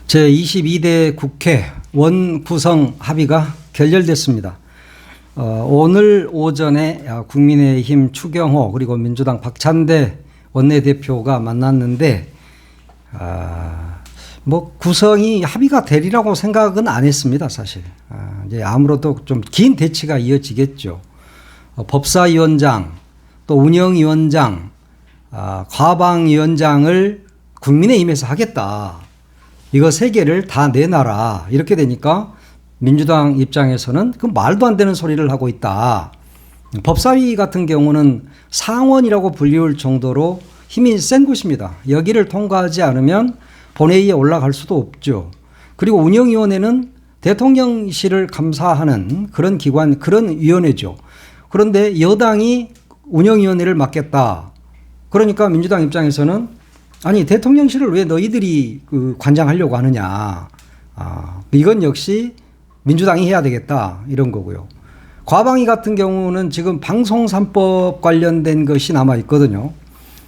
제22대 국회 원구성 합의가 결렬됐습니다. 오늘 오전에 국민의힘 추경호 그리고 민주당 박찬대 원내대표가 만났는데 뭐 구성이 합의가 되리라고 생각은 안 했습니다. 사실 이제 아무래도 좀 긴 대치가 이어지겠죠. 법사위원장 또 운영위원장 과방위원장을 국민의힘에서 하겠다. 이거 세 개를 다 내놔라. 이렇게 되니까 민주당 입장에서는 그 말도 안 되는 소리를 하고 있다. 법사위 같은 경우는 상원이라고 불리울 정도로 힘이 센 곳입니다. 여기를 통과하지 않으면 본회의에 올라갈 수도 없죠. 그리고 운영위원회는 대통령실을 감사하는 그런 기관, 그런 위원회죠. 그런데 여당이 운영위원회를 맡겠다. 그러니까 민주당 입장에서는 아니 대통령실을 왜 너희들이 관장하려고 하느냐. 이건 역시 민주당이 해야 되겠다 이런 거고요. 과방위 같은 경우는 지금 방송 3법 관련된 것이 남아 있거든요.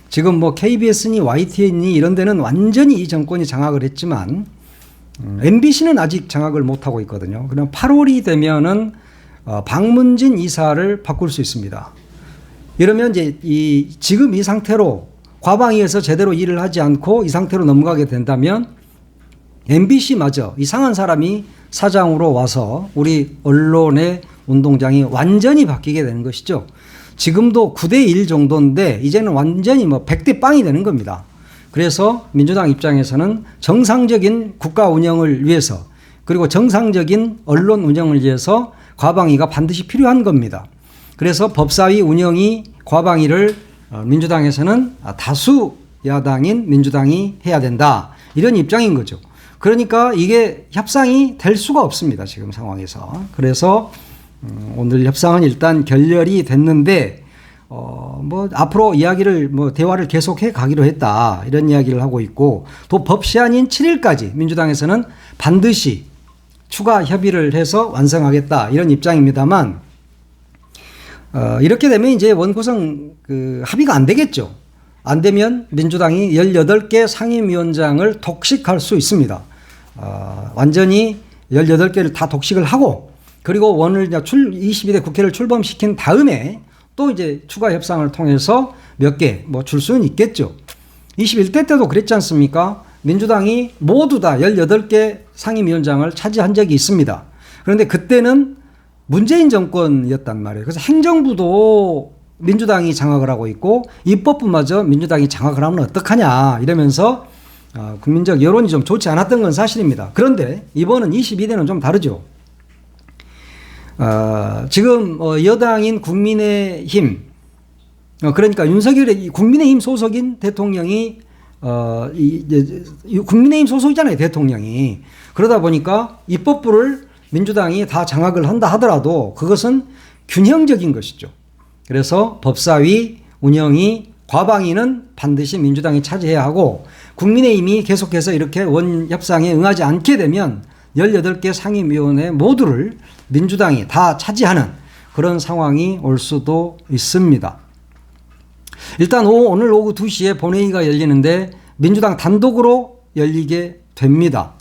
지금 뭐 KBS니 YTN니 이런 데는 완전히 이 정권이 장악을 했지만 MBC는 아직 장악을 못하고 있거든요. 그럼 8월이 되면은 박문진 이사를 바꿀 수 있습니다. 이러면 이제 지금 이 상태로 과방위에서 제대로 일을 하지 않고 이 상태로 넘어가게 된다면 MBC마저 이상한 사람이 사장으로 와서 우리 언론의 운동장이 완전히 바뀌게 되는 것이죠. 지금도 9대1 정도인데 이제는 완전히 뭐 100대 빵이 되는 겁니다. 그래서 민주당 입장에서는 정상적인 국가 운영을 위해서 그리고 정상적인 언론 운영을 위해서 과방위가 반드시 필요한 겁니다. 그래서 법사위 운영이 과방위를 민주당에서는 다수 야당인 민주당이 해야 된다. 이런 입장인 거죠. 그러니까 이게 협상이 될 수가 없습니다. 지금 상황에서. 그래서 오늘 협상은 일단 결렬이 됐는데 뭐 앞으로 이야기를 대화를 계속해 가기로 했다. 이런 이야기를 하고 있고 또 법시한인 7일까지 민주당에서는 반드시 추가 협의를 해서 완성하겠다. 이런 입장입니다만 이렇게 되면 이제 원구성 합의가 안 되겠죠. 안 되면 민주당이 18개 상임위원장을 독식할 수 있습니다. 완전히 18개를 다 독식을 하고 그리고 오늘 22대 국회를 출범시킨 다음에 또 이제 추가 협상을 통해서 몇 개 줄 수는 있겠죠. 21대 때도 그랬지 않습니까? 민주당이 모두 다 18개 상임위원장을 차지한 적이 있습니다. 그런데 그때는 문재인 정권이었단 말이에요. 그래서 행정부도 민주당이 장악을 하고 있고 입법부마저 민주당이 장악을 하면 어떡하냐 이러면서 국민적 여론이 좀 좋지 않았던 건 사실입니다. 그런데 이번은 22대는 좀 다르죠. 지금 여당인 국민의힘 그러니까 윤석열의 국민의힘 소속인 대통령이 국민의힘 소속이잖아요. 대통령이. 그러다 보니까 입법부를 민주당이 다 장악을 한다 하더라도 그것은 균형적인 것이죠. 그래서 법사위 운영이 과방위는 반드시 민주당이 차지해야 하고 국민의힘이 계속해서 이렇게 원협상에 응하지 않게 되면 18개 상임위원회 모두를 민주당이 다 차지하는 그런 상황이 올 수도 있습니다. 일단 오늘 오후 2시에 본회의가 열리는데 민주당 단독으로 열리게 됩니다.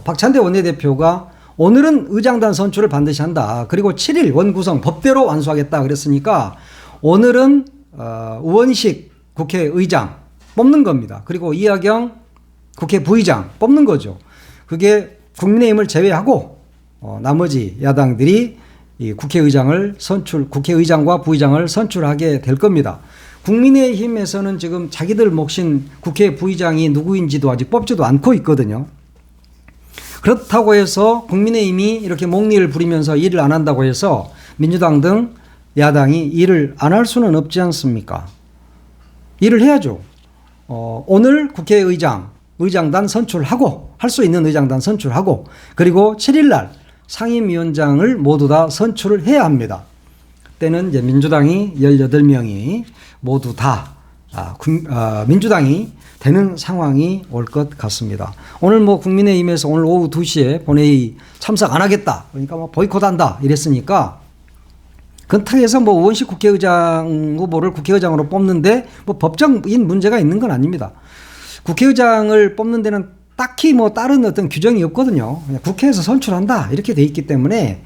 박찬대 원내대표가 오늘은 의장단 선출을 반드시 한다. 그리고 7일 원구성 법대로 완수하겠다 그랬으니까 오늘은 우원식 국회의장 뽑는 겁니다. 그리고 이하경 국회 부의장 뽑는 거죠. 그게 국민의힘을 제외하고 나머지 야당들이 이 국회의장과 부의장을 선출하게 될 겁니다. 국민의힘에서는 지금 자기들 몫인 국회 부의장이 누구인지도 아직 뽑지도 않고 있거든요. 그렇다고 해서 국민의힘이 이렇게 목리를 부리면서 일을 안 한다고 해서 민주당 등 야당이 일을 안 할 수는 없지 않습니까? 일을 해야죠. 오늘 의장단 선출하고 할 수 있는 의장단 선출하고 그리고 7일 날 상임위원장을 모두 다 선출을 해야 합니다. 그때는 이제 민주당이 18명이 모두 다 민주당이 되는 상황이 올 것 같습니다. 오늘 국민의힘에서 오늘 오후 2시에 본회의 참석 안 하겠다. 그러니까 보이콧한다 이랬으니까 근타에서 우원식 국회의장 후보를 국회의장으로 뽑는데 법적인 문제가 있는 건 아닙니다. 국회의장을 뽑는 데는 딱히 뭐 다른 어떤 규정이 없거든요. 그냥 국회에서 선출한다 이렇게 돼 있기 때문에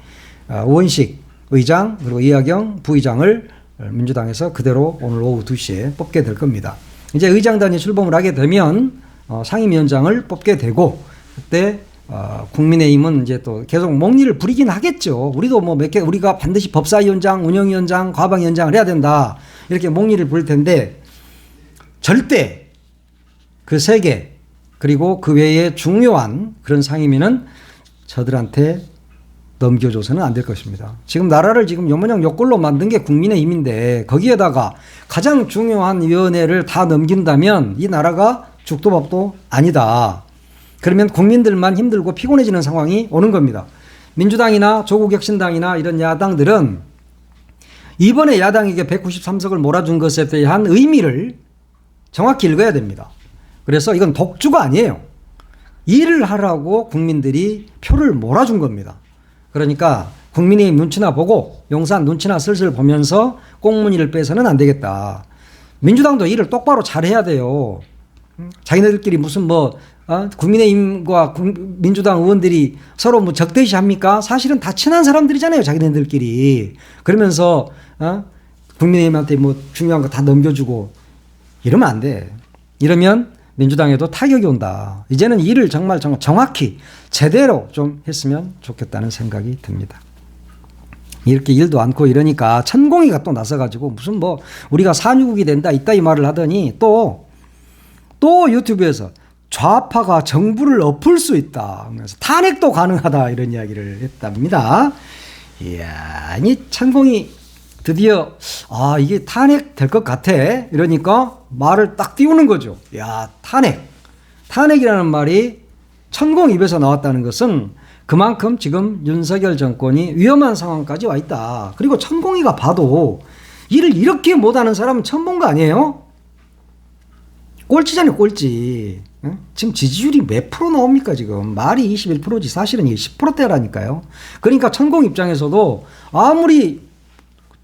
우원식 의장 그리고 이하경 부의장을 민주당에서 그대로 오늘 오후 2시에 뽑게 될 겁니다. 이제 의장단이 출범을 하게 되면 상임위원장을 뽑게 되고 그때 국민의힘은 이제 또 계속 목리를 부리긴 하겠죠. 우리도 뭐 우리가 반드시 법사위원장, 운영위원장, 과방위원장을 해야 된다 이렇게 목리를 부릴 텐데 절대 그 세 개 그리고 그 외에 중요한 그런 상임위는 저들한테 넘겨줘서는 안 될 것입니다. 지금 나라를 지금 요모양 요꼴로 만든 게 국민의힘인데 거기에다가 가장 중요한 위원회를 다 넘긴다면 이 나라가 죽도 밥도 아니다. 그러면 국민들만 힘들고 피곤해지는 상황이 오는 겁니다. 민주당이나 조국혁신당이나 이런 야당들은 이번에 야당에게 193석을 몰아준 것에 대한 의미를 정확히 읽어야 됩니다. 그래서 이건 독주가 아니에요. 일을 하라고 국민들이 표를 몰아준 겁니다. 그러니까 국민의힘 눈치나 보고 용산 눈치나 슬슬 보면서 꽁무니를 빼서는 안 되겠다. 민주당도 일을 똑바로 잘해야 돼요. 자기네들끼리 무슨 국민의힘과 민주당 의원들이 서로 뭐 적대시 합니까? 사실은 다 친한 사람들이잖아요. 자기네들끼리. 그러면서 국민의힘한테 뭐 중요한 거 다 넘겨주고 이러면 안 돼. 이러면 민주당에도 타격이 온다. 이제는 일을 정말 정확히 제대로 좀 했으면 좋겠다는 생각이 듭니다. 이렇게 일도 않고 이러니까 천공이가 또 나서가지고 무슨 뭐 우리가 산유국이 된다 이따 이 말을 하더니 또 유튜브에서 좌파가 정부를 엎을 수 있다. 그래서 탄핵도 가능하다 이런 이야기를 했답니다. 이야, 이 천공이 드디어 이게 탄핵 될 것 같아 이러니까 말을 딱 띄우는 거죠. 야, 탄핵이라는 말이 천공 입에서 나왔다는 것은 그만큼 지금 윤석열 정권이 위험한 상황까지 와 있다. 그리고 천공이가 봐도 일을 이렇게 못하는 사람은 처음 본 거 아니에요? 꼴찌잖아요, 꼴찌. 지금 지지율이 몇 프로 나옵니까 지금? 말이 21%지 사실은 이게 10%대라니까요. 그러니까 천공 입장에서도 아무리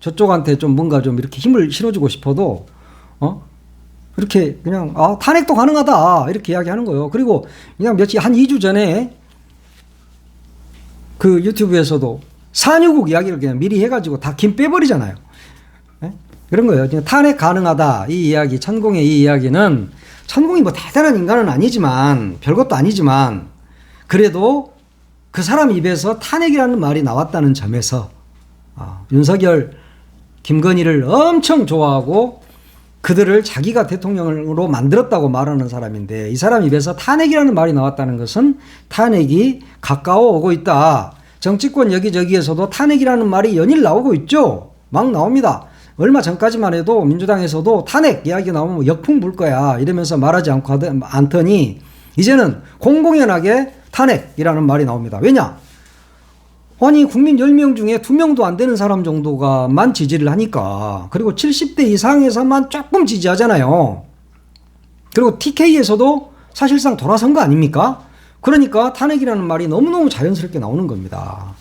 저쪽한테 좀 뭔가 좀 이렇게 힘을 실어주고 싶어도 이렇게 그냥 탄핵도 가능하다 이렇게 이야기하는 거예요. 그리고 그냥 한 2주 전에 그 유튜브에서도 산유국 이야기를 그냥 미리 해가지고 다 김 빼버리잖아요. 네? 그런 거예요. 그냥 탄핵 가능하다 이 이야기, 천공의 이 이야기는 천공이 뭐 대단한 인간은 아니지만 별것도 아니지만 그래도 그 사람 입에서 탄핵이라는 말이 나왔다는 점에서 윤석열 김건희를 엄청 좋아하고 그들을 자기가 대통령으로 만들었다고 말하는 사람인데 이 사람 입에서 탄핵이라는 말이 나왔다는 것은 탄핵이 가까워 오고 있다. 정치권 여기저기에서도 탄핵이라는 말이 연일 나오고 있죠. 막 나옵니다. 얼마 전까지만 해도 민주당에서도 탄핵 이야기 나오면 역풍 불 거야 이러면서 말하지 않더니 이제는 공공연하게 탄핵이라는 말이 나옵니다. 왜냐? 아니 국민 10명 중에 2명도 안 되는 사람 정도가만 지지를 하니까 그리고 70대 이상에서만 조금 지지하잖아요. 그리고 TK에서도 사실상 돌아선 거 아닙니까? 그러니까 탄핵이라는 말이 너무너무 자연스럽게 나오는 겁니다.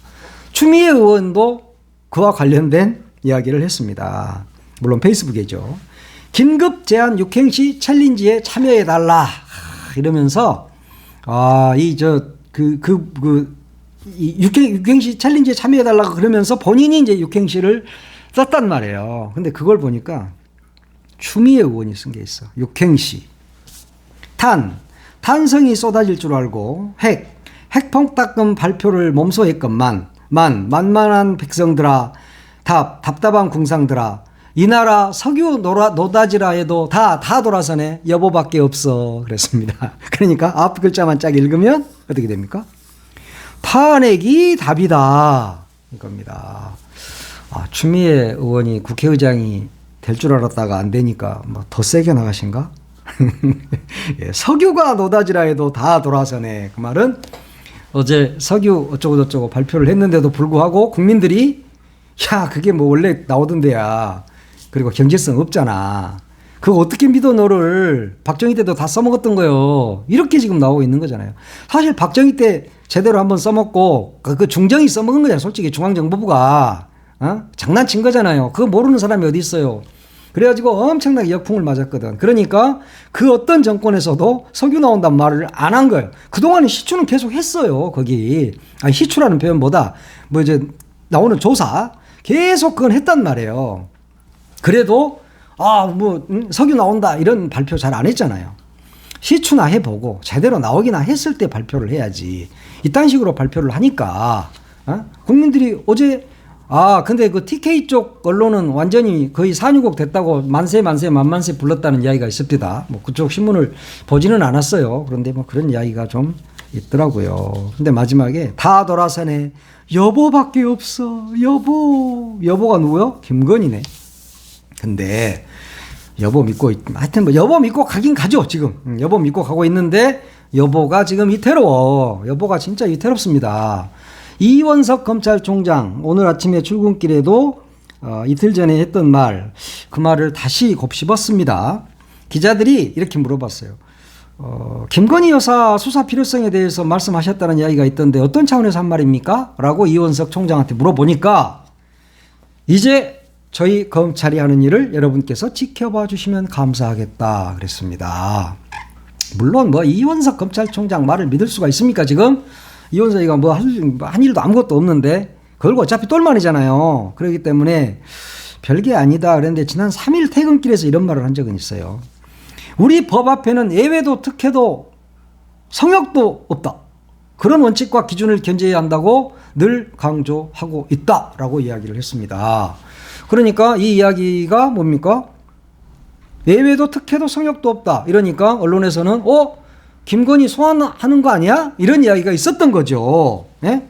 추미애 의원도 그와 관련된 이야기를 했습니다. 물론 페이스북이죠. 긴급 제한 육행시 챌린지에 참여해달라 이러면서 육행시 챌린지에 참여해달라고 그러면서 본인이 이제 육행시를 썼단 말이에요. 근데 그걸 보니까 추미애 의원이 쓴 게 있어. 육행시. 탄성이 쏟아질 줄 알고 핵펑따끔 발표를 몸소 했건만 만만한 백성들아 답답한 궁상들아 이 나라 석유 노다지라 해도 다 돌아서네 여보밖에 없어 그랬습니다. 그러니까 앞 글자만 쫙 읽으면 어떻게 됩니까? 탄핵이 답이다 이겁니다. 추미애 의원이 국회의장이 될 줄 알았다가 안 되니까 뭐 더 세게 나가신가? 예, 석유가 노다지라 해도 다 돌아서네. 그 말은 어제 석유 어쩌고저쩌고 발표를 했는데도 불구하고 국민들이 그게 뭐 원래 나오던 데야. 그리고 경제성 없잖아. 그거 어떻게 믿어 너를. 박정희 때도 다 써먹었던 거요. 이렇게 지금 나오고 있는 거잖아요. 사실 박정희 때 제대로 한번 써먹고 그 중정이 써먹은 거잖아요. 솔직히 중앙정보부가 장난친 거잖아요. 그거 모르는 사람이 어디 있어요. 그래가지고 엄청나게 역풍을 맞았거든. 그러니까 그 어떤 정권에서도 석유 나온다는 말을 안 한 거예요. 그동안은 시추는 계속 했어요. 거기. 아니, 시추라는 표현보다 뭐 이제 나오는 조사 계속 그건 했단 말이에요. 그래도 석유 나온다 이런 발표 잘 안 했잖아요. 시추나 해보고 제대로 나오기나 했을 때 발표를 해야지. 이딴 식으로 발표를 하니까 국민들이 어제 근데 그 TK 쪽 언론은 완전히 거의 산유국 됐다고 만세 만만세 불렀다는 이야기가 있습니다. 뭐 그쪽 신문을 보지는 않았어요. 그런데 뭐 그런 이야기가 좀 있더라고요. 근데 마지막에 다 돌아서네. 여보밖에 없어. 여보가 누구요? 김건희네. 근데 여보 믿고 하여튼 뭐 여보 믿고 가긴 가죠. 지금 여보 믿고 가고 있는데 여보가 지금 위태로워. 여보가 진짜 위태롭습니다. 이원석 검찰총장 오늘 아침에 출근길에도 이틀 전에 했던 말, 그 말을 다시 곱씹었습니다. 기자들이 이렇게 물어봤어요. 김건희 여사 수사 필요성에 대해서 말씀하셨다는 이야기가 있던데 어떤 차원에서 한 말입니까? 라고 이원석 총장한테 물어보니까 이제 저희 검찰이 하는 일을 여러분께서 지켜봐 주시면 감사하겠다 그랬습니다. 물론 뭐 이원석 검찰총장 말을 믿을 수가 있습니까? 지금 이원석이가 뭐 한 일도 아무것도 없는데 그걸 어차피 똘만이잖아요. 그렇기 때문에 별게 아니다 그랬는데 지난 3일 퇴근길에서 이런 말을 한 적은 있어요. 우리 법 앞에는 예외도 특혜도 성역도 없다. 그런 원칙과 기준을 견제해야 한다고 늘 강조하고 있다라고 이야기를 했습니다. 그러니까 이 이야기가 뭡니까? 예외도 특혜도 성역도 없다. 이러니까 언론에서는 김건희 소환하는 거 아니야? 이런 이야기가 있었던 거죠. 예?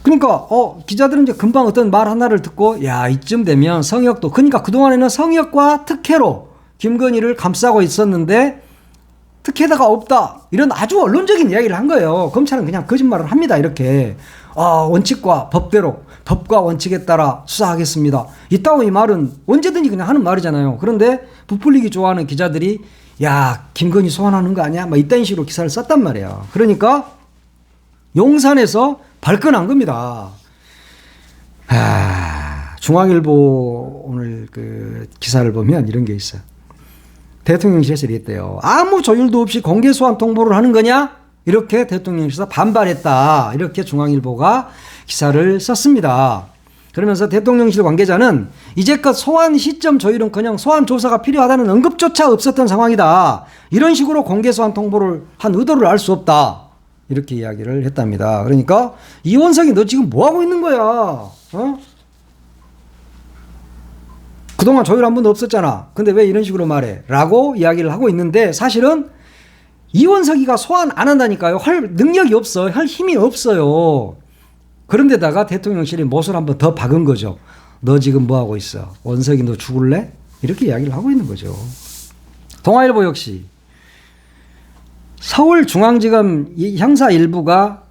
그러니까 기자들은 이제 금방 어떤 말 하나를 듣고 야 이쯤 되면 성역도 그러니까 그동안에는 성역과 특혜로 김건희를 감싸고 있었는데 특혜다가 없다. 이런 아주 언론적인 이야기를 한 거예요. 검찰은 그냥 거짓말을 합니다. 이렇게 원칙과 법대로 법과 원칙에 따라 수사하겠습니다. 이따고 이 말은 언제든지 그냥 하는 말이잖아요. 그런데 부풀리기 좋아하는 기자들이 야 김건희 소환하는 거 아니야? 막 이딴 식으로 기사를 썼단 말이에요. 그러니까 용산에서 발끈한 겁니다. 중앙일보 오늘 그 기사를 보면 이런 게 있어요. 대통령실에서 이랬대요. 아무 조율도 없이 공개 소환 통보를 하는 거냐? 이렇게 대통령실에서 반발했다. 이렇게 중앙일보가 기사를 썼습니다. 그러면서 대통령실 관계자는 이제껏 소환 시점 조율은커녕 소환 조사가 필요하다는 언급조차 없었던 상황이다. 이런 식으로 공개 소환 통보를 한 의도를 알 수 없다. 이렇게 이야기를 했답니다. 그러니까 이원석이 너 지금 뭐 하고 있는 거야? 그동안 조율 한 번도 없었잖아. 근데 왜 이런 식으로 말해? 라고 이야기를 하고 있는데 사실은 이원석이가 소환 안 한다니까요. 할 능력이 없어. 할 힘이 없어요. 그런데다가 대통령실이 못을 한번 더 박은 거죠. 너 지금 뭐 하고 있어? 원석이 너 죽을래? 이렇게 이야기를 하고 있는 거죠. 동아일보 역시 서울중앙지검 형사 일부가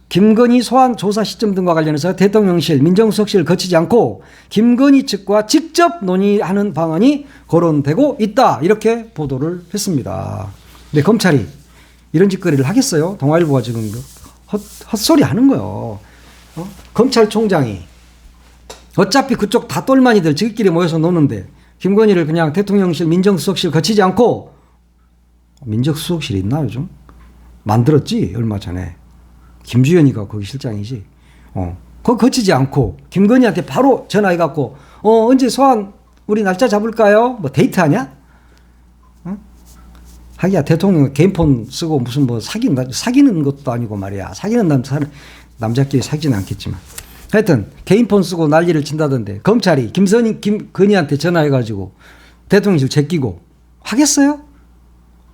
김건희 소환 조사 시점 등과 관련해서 대통령실, 민정수석실을 거치지 않고 김건희 측과 직접 논의하는 방안이 거론되고 있다. 이렇게 보도를 했습니다. 근데 검찰이 이런 짓거리를 하겠어요? 동아일보가 지금 헛소리 하는 거예요. 검찰총장이 어차피 그쪽 다 똘마니들 지들끼리 모여서 노는데 김건희를 그냥 대통령실 민정수석실 거치지 않고 민정수석실 있나 요즘? 만들었지 얼마 전에. 김주현이가 거기 실장이지. 거기 거치지 않고 김건희한테 바로 전화해갖고 언제 소환 우리 날짜 잡을까요? 뭐 데이트하냐? 하기야 대통령 개인폰 쓰고 무슨 뭐 사귀는 것도 아니고 말이야. 사귀는 남자끼리 사귀지는 않겠지만 하여튼 개인폰 쓰고 난리를 친다던데 검찰이 김건희한테 전화해가지고 대통령실 제끼고 하겠어요?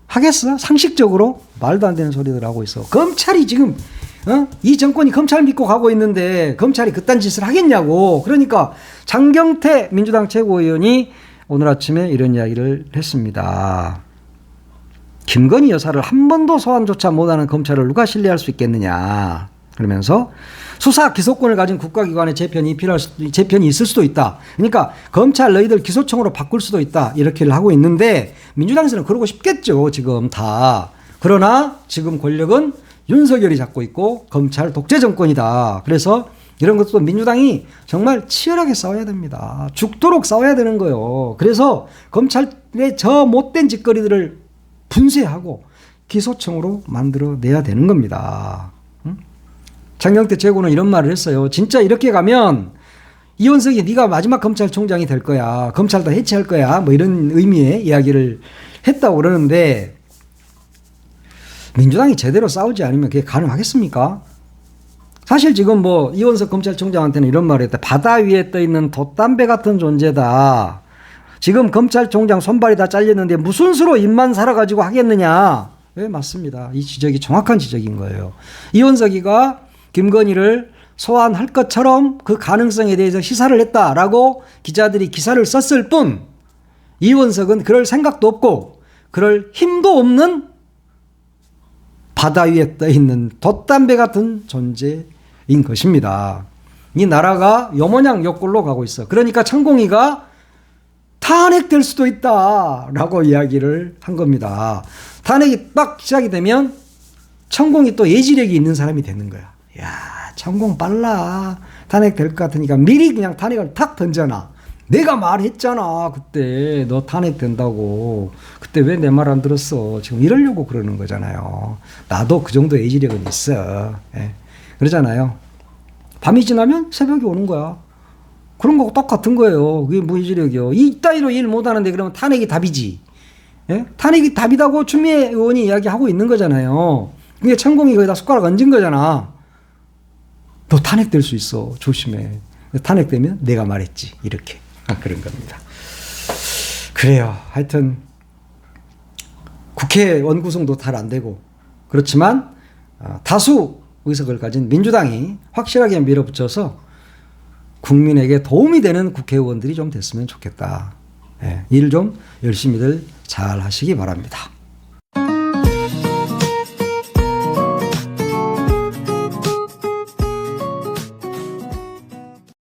하겠어? 상식적으로 말도 안 되는 소리들 하고 있어. 검찰이 지금 이 정권이 검찰 믿고 가고 있는데 검찰이 그딴 짓을 하겠냐고. 그러니까 장경태 민주당 최고위원이 오늘 아침에 이런 이야기를 했습니다. 김건희 여사를 한 번도 소환조차 못하는 검찰을 누가 신뢰할 수 있겠느냐. 그러면서 수사 기소권을 가진 국가기관의 재편이 있을 수도 있다. 그러니까 검찰 너희들 기소청으로 바꿀 수도 있다. 이렇게를 하고 있는데 민주당에서는 그러고 싶겠죠. 지금 다. 그러나 지금 권력은 윤석열이 잡고 있고 검찰 독재 정권이다. 그래서 이런 것도 민주당이 정말 치열하게 싸워야 됩니다. 죽도록 싸워야 되는 거예요. 그래서 검찰의 저 못된 짓거리들을 분쇄하고 기소청으로 만들어내야 되는 겁니다. 장경태 최고는 이런 말을 했어요. 진짜 이렇게 가면 이원석이 네가 마지막 검찰총장이 될 거야. 검찰 다 해체할 거야. 뭐 이런 의미의 이야기를 했다고 그러는데 민주당이 제대로 싸우지 않으면 그게 가능하겠습니까? 사실 지금 뭐 이원석 검찰총장한테는 이런 말을 했다. 바다 위에 떠 있는 돛담배 같은 존재다. 지금 검찰총장 손발이 다 잘렸는데 무슨 수로 입만 살아가지고 하겠느냐. 네, 맞습니다. 이 지적이 정확한 지적인 거예요. 이원석이가 김건희를 소환할 것처럼 그 가능성에 대해서 시사를 했다라고 기자들이 기사를 썼을 뿐 이원석은 그럴 생각도 없고 그럴 힘도 없는 바다 위에 떠 있는 돛담배 같은 존재인 것입니다. 이 나라가 요모양 역골로 가고 있어. 그러니까 천공이가 탄핵될 수도 있다라고 이야기를 한 겁니다. 탄핵이 딱 시작이 되면 천공이 또 예지력이 있는 사람이 되는 거야. 야, 천공 빨라. 탄핵될 것 같으니까 미리 그냥 탄핵을 탁 던져놔. 내가 말했잖아. 그때 너 탄핵된다고. 그때 왜 내 말 안 들었어. 지금 이러려고 그러는 거잖아요. 나도 그 정도 예지력은 있어. 예. 그러잖아요. 밤이 지나면 새벽이 오는 거야. 그런 거하고 똑같은 거예요. 그게 무예지력이요. 이따위로 일 못하는데 그러면 탄핵이 답이지. 예? 탄핵이 답이다고 추미애 의원이 이야기하고 있는 거잖아요. 그게 천공이 거기다 숟가락 얹은 거잖아. 너 탄핵될 수 있어. 조심해. 탄핵되면 내가 말했지. 이렇게. 그런 겁니다. 그래요. 하여튼 국회의원 구성도 잘 안 되고 그렇지만 다수 의석을 가진 민주당이 확실하게 밀어붙여서 국민에게 도움이 되는 국회의원들이 좀 됐으면 좋겠다. 일 좀 열심히들 잘 하시기 바랍니다.